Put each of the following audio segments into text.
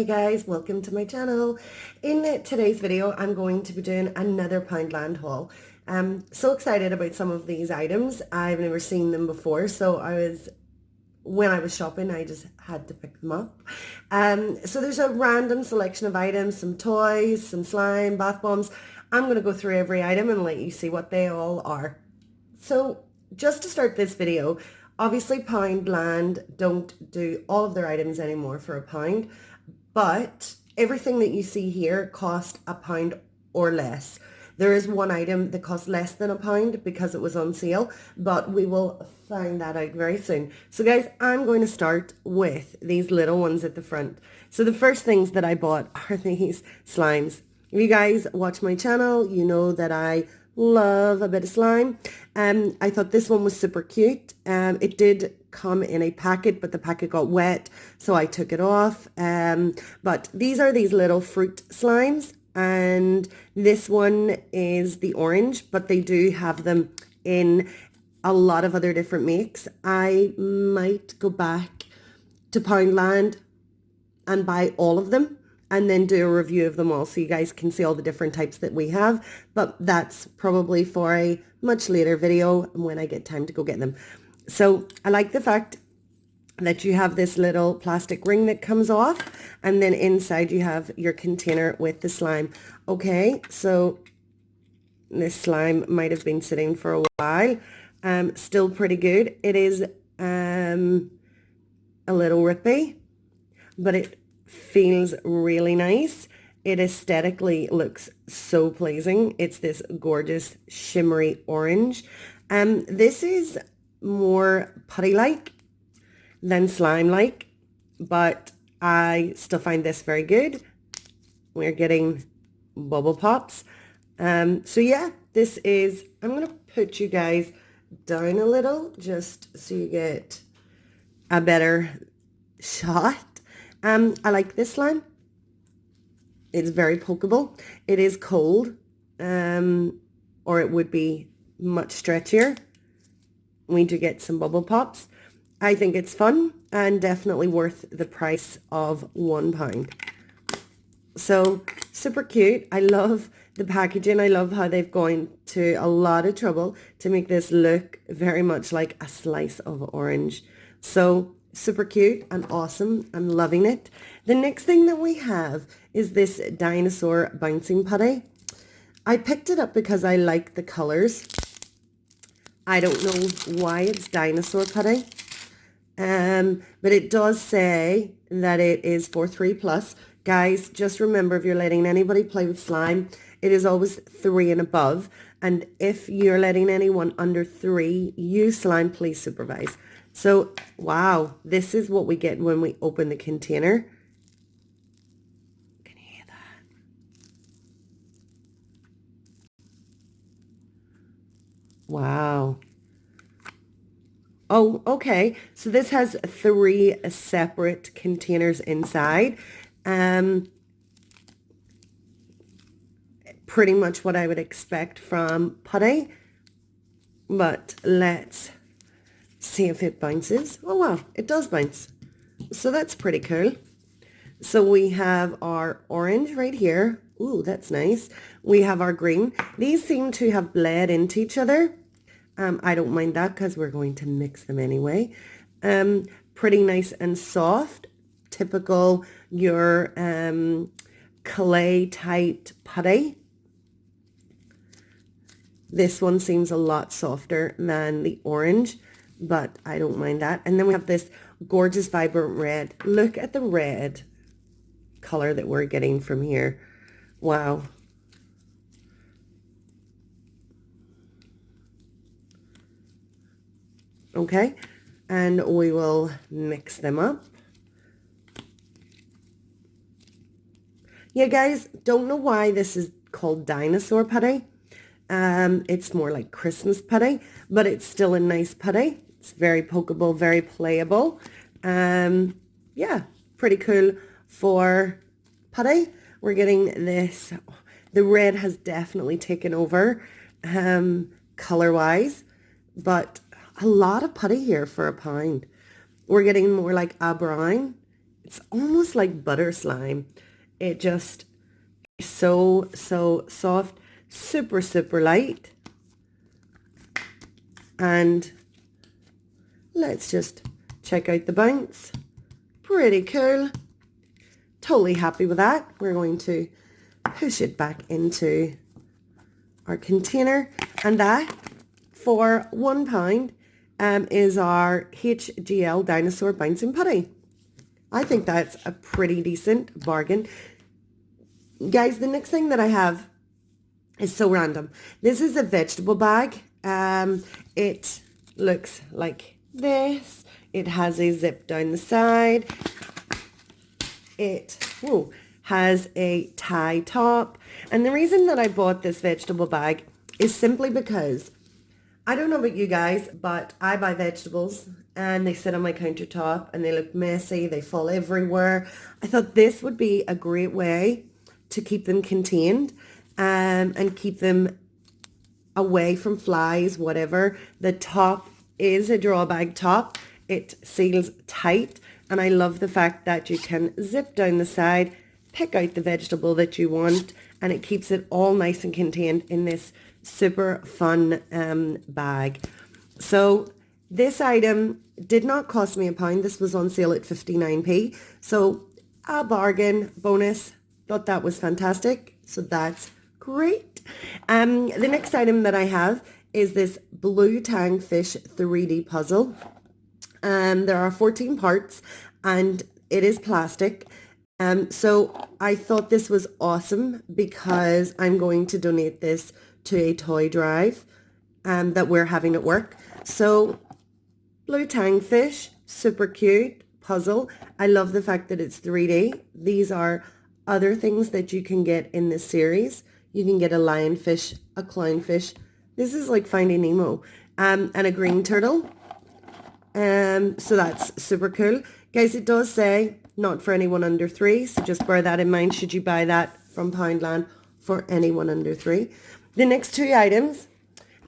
Hey guys, welcome to my channel. In today's video, I'm going to be doing another Poundland haul. I'm so excited about some of these items. I've never seen them before, so when I was shopping, I just had to pick them up. So there's a random selection of items, some toys, some slime, bath bombs. I'm going to go through every item and let you see what they all are. So just to start this video, obviously Poundland don't do all of their items anymore for £1, but everything that you see here cost £1 or less. There is one item that costs less than £1 because it was on sale, but we will find that out very soon. So guys, I'm going to start with these little ones at the front. So the first things that I bought are these slimes. If you guys watch my channel, you know that I love a bit of slime. I thought this one was super cute. It did come in a packet, but the packet got wet, so I took it off. But these are these little fruit slimes, and this one is the orange, but they do have them in a lot of other different makes. I might go back to Poundland and buy all of them and then do a review of them all so you guys can see all the different types that we have. But that's probably for a much later video when I get time to go get them. So I like the fact that you have this little plastic ring that comes off, and then inside you have your container with the slime. Okay, so this slime might have been sitting for a while. Still pretty good. It is a little rippy, but it feels really nice. It aesthetically looks so pleasing. It's this gorgeous shimmery orange. This is more putty-like than slime-like, but I still find this very good. We're getting bubble pops. So yeah, this is, I'm going to put you guys down a little just so you get a better shot. I like this slime. It's very pokeable. It is cold, or it would be much stretchier. We do get some bubble pops. I think it's fun and definitely worth the price of £1. So super cute. I love the packaging. I love how they've gone to a lot of trouble to make this look very much like a slice of orange. So super cute and awesome. I'm loving it. The next thing that we have is this dinosaur bouncing putty. I picked it up because I like the colors. I don't know why it's dinosaur putty. But it does say that it is for 3+. Guys, just remember, if you're letting anybody play with slime, it is always 3 and above. And if you're letting anyone under 3 use slime, please supervise. So, wow, this is what we get when we open the container. Can you hear that? Wow. Oh, okay. So this has 3 separate containers inside. Pretty much what I would expect from putty. But let's see if it bounces. Oh wow, it does bounce. So that's pretty cool. So we have our orange right here. Ooh, that's nice. We have our green. These seem to have bled into each other. I don't mind that because we're going to mix them anyway. Pretty nice and soft. Typical your clay type putty. This one seems a lot softer than the orange, but I don't mind that. And then we have this gorgeous vibrant red. Look at the red color that we're getting from here. Wow. Okay, and we will mix them up. Yeah, guys, don't know why this is called dinosaur putty. It's more like Christmas putty, but it's still a nice putty. It's very pokeable, very playable. Yeah, pretty cool for putty. We're getting this. The red has definitely taken over color-wise, but a lot of putty here for £1. We're getting more like a brown It's almost like butter slime. It just is so soft, super light. And let's just check out the bounce. Pretty cool. Totally happy with that. We're going to push it back into our container, and that for £1 is our HGL Dinosaur Bouncing Putty. I think that's a pretty decent bargain. Guys, the next thing that I have is so random. This is a vegetable bag. It looks like this. It has a zip down the side. It has a tie top. And the reason that I bought this vegetable bag is simply because, I don't know about you guys, but I buy vegetables and they sit on my countertop and they look messy. They fall everywhere. I thought this would be a great way to keep them contained and keep them away from flies, whatever. The top is a draw bag top. It seals tight, and I love the fact that you can zip down the side, pick out the vegetable that you want, and it keeps it all nice and contained in this super fun bag. So this item did not cost me £1. This was on sale at 59p. So a bargain bonus. Thought that was fantastic. So that's great. The next item that I have is this blue tang fish 3D puzzle. There are 14 parts and it is plastic. So I thought this was awesome because I'm going to donate this to a toy drive that we're having at work. So blue tang fish, super cute puzzle. I love the fact that it's 3D. These are other things that you can get in this series. You can get a lionfish, a clownfish. This is like Finding Nemo, and a green turtle. So that's super cool. Guys, it does say not for anyone under 3, so just bear that in mind should you buy that from Poundland for anyone under 3. The next 2 items,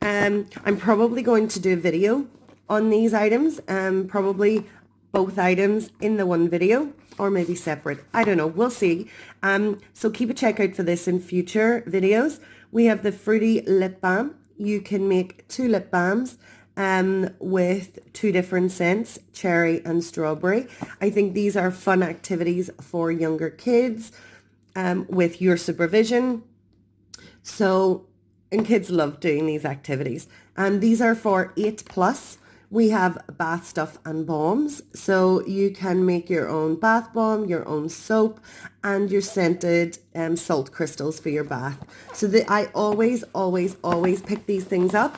I'm probably going to do a video on these items, probably both items in the one video, or maybe separate. I don't know. We'll see. So keep a check out for this in future videos. We have the Fruity Lip Balm. You can make 2 lip balms with 2 different scents, cherry and strawberry. I think these are fun activities for younger kids with your supervision. So, and kids love doing these activities. These are for 8+. We have bath stuff and balms, so you can make your own bath bomb, your own soap, and your scented salt crystals for your bath. So I always pick these things up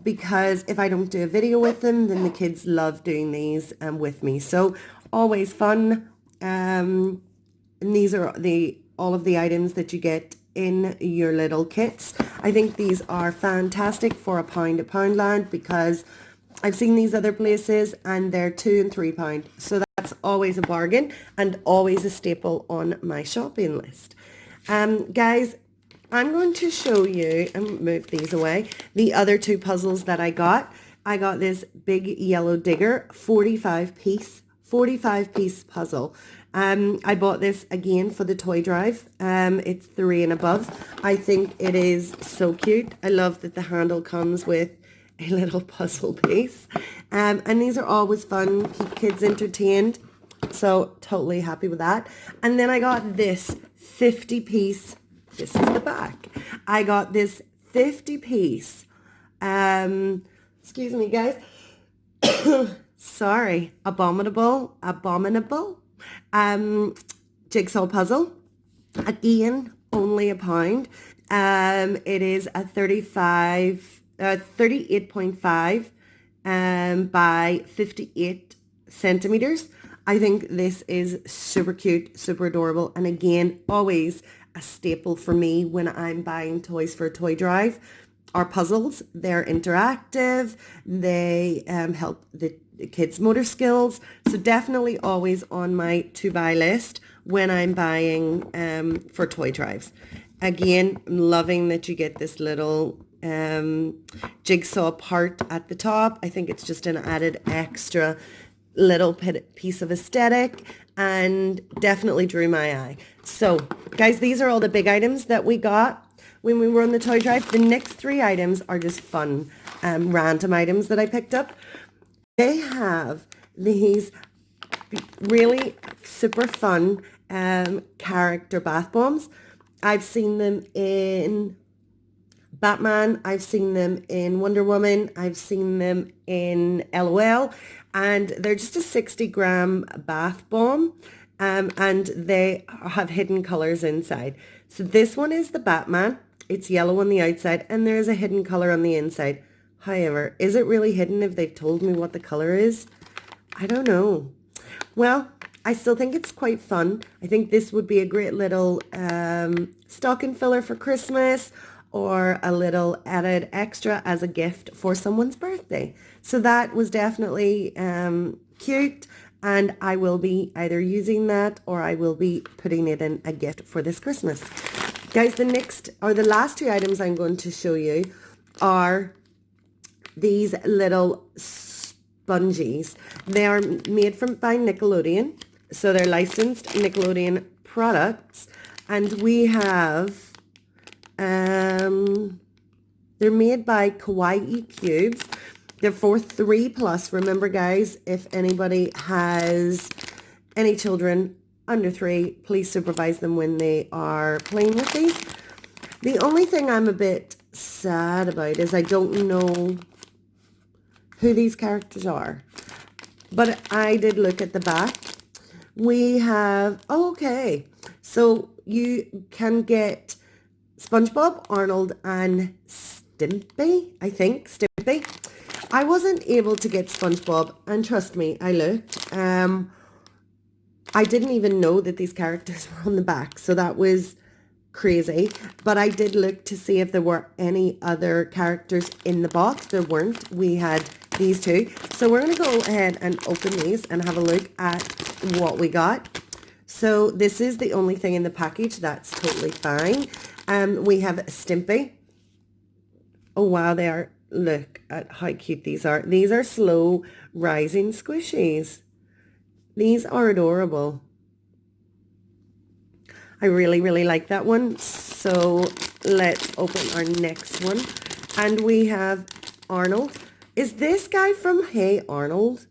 because if I don't do a video with them, then the kids love doing these with me. So always fun. And these are all of the items that you get in your little kits. I think these are fantastic for £1 at Poundland because I've seen these other places and they're £2 and £3. So that's always a bargain and always a staple on my shopping list. Guys, I'm going to show you, and move these away, the other 2 puzzles that I got. I got this big yellow digger 45 piece puzzle. I bought this again for the toy drive. It's 3 and above. I think it is so cute. I love that the handle comes with a little puzzle piece. And these are always fun, keep kids entertained. So totally happy with that. And then I got this 50-piece, this is the back. I got this 50-piece, excuse me guys, sorry, abominable, jigsaw puzzle. Again, only £1. It is a 38.5 by 58 centimeters. I think this is super cute, super adorable, and again, always a staple for me when I'm buying toys for a toy drive. Our puzzles, they're interactive, they help the kids' motor skills, so definitely always on my to-buy list when I'm buying for toy drives. Again, I'm loving that you get this little jigsaw part at the top. I think it's just an added extra little piece of aesthetic and definitely drew my eye. So guys, these are all the big items that we got when we were on the toy drive. The next 3 items are just fun, random items that I picked up. They have these really super fun character bath bombs. I've seen them in Batman, I've seen them in Wonder Woman, I've seen them in LOL, and they're just a 60-gram bath bomb, and they have hidden colors inside. So this one is the Batman. It's yellow on the outside, and there's a hidden color on the inside. However, is it really hidden if they've told me what the color is? I don't know. Well, I still think it's quite fun. I think this would be a great little stocking filler for Christmas, or a little added extra as a gift for someone's birthday. So that was definitely cute, and I will be either using that or I will be putting it in a gift for this Christmas. Guys, the next or the last 2 items I'm going to show you are these little sponges. They are made by Nickelodeon, so they're licensed Nickelodeon products, and we have they're made by Kawaii Cubes. They're for 3+. Remember guys, if anybody has any children under 3, please supervise them when they are playing with these. The only thing I'm a bit sad about is I don't know who these characters are, but I did look at the back. We have, okay, so you can get SpongeBob, Arnold, and Stimpy, I think, Stimpy. I wasn't able to get SpongeBob, and trust me, I looked. I didn't even know that these characters were on the back, so that was crazy. But I did look to see if there were any other characters in the box. There weren't. We had these 2. So we're going to go ahead and open these and have a look at what we got. So this is the only thing in the package. That's totally fine. We have Stimpy. Oh wow, they are, look at how cute these are. These are slow rising squishies. These are adorable. I really, really like that one. So let's open our next one. And we have Arnold. Is this guy from Hey Arnold?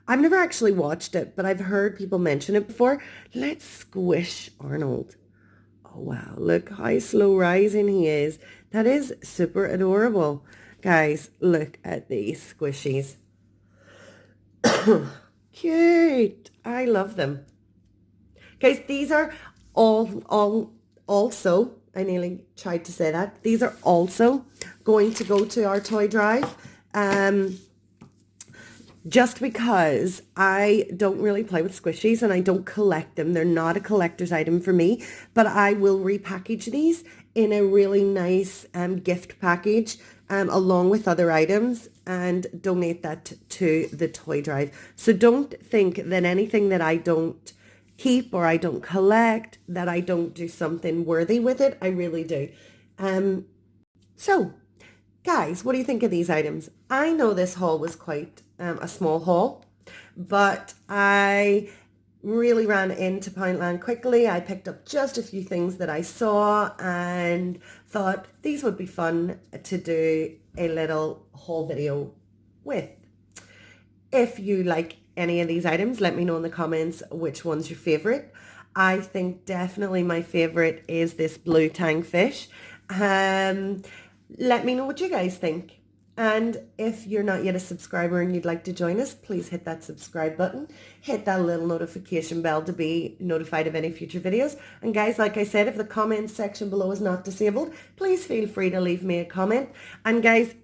I've never actually watched it, but I've heard people mention it before. Let's squish Arnold. Oh wow, look how slow rising he is. That is super adorable. Guys, look at these squishies. Cute. I love them. Guys, these are also, I nearly tried to say that. These are also going to go to our toy drive. Just because I don't really play with squishies and I don't collect them. They're not a collector's item for me, but I will repackage these in a really nice gift package along with other items and donate that to the toy drive. So don't think that anything that I don't keep or I don't collect, that I don't do something worthy with it. I really do. So guys, what do you think of these items? I know this haul was quite a small haul, but I really ran into Poundland quickly. I picked up just a few things that I saw and thought these would be fun to do a little haul video with. If you like any of these items, let me know in the comments which one's your favorite. I think definitely my favorite is this blue tang fish. Let me know what you guys think. And if you're not yet a subscriber and you'd like to join us, please hit that subscribe button. Hit that little notification bell to be notified of any future videos. And guys, like I said, if the comments section below is not disabled, please feel free to leave me a comment. And guys,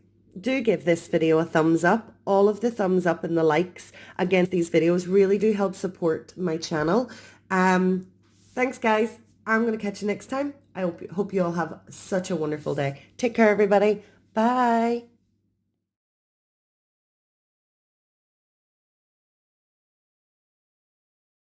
do give this video a thumbs up. All of the thumbs up and the likes against these videos really do help support my channel. Thanks guys. I'm going to catch you next time. I hope you all have such a wonderful day. Take care everybody. Bye.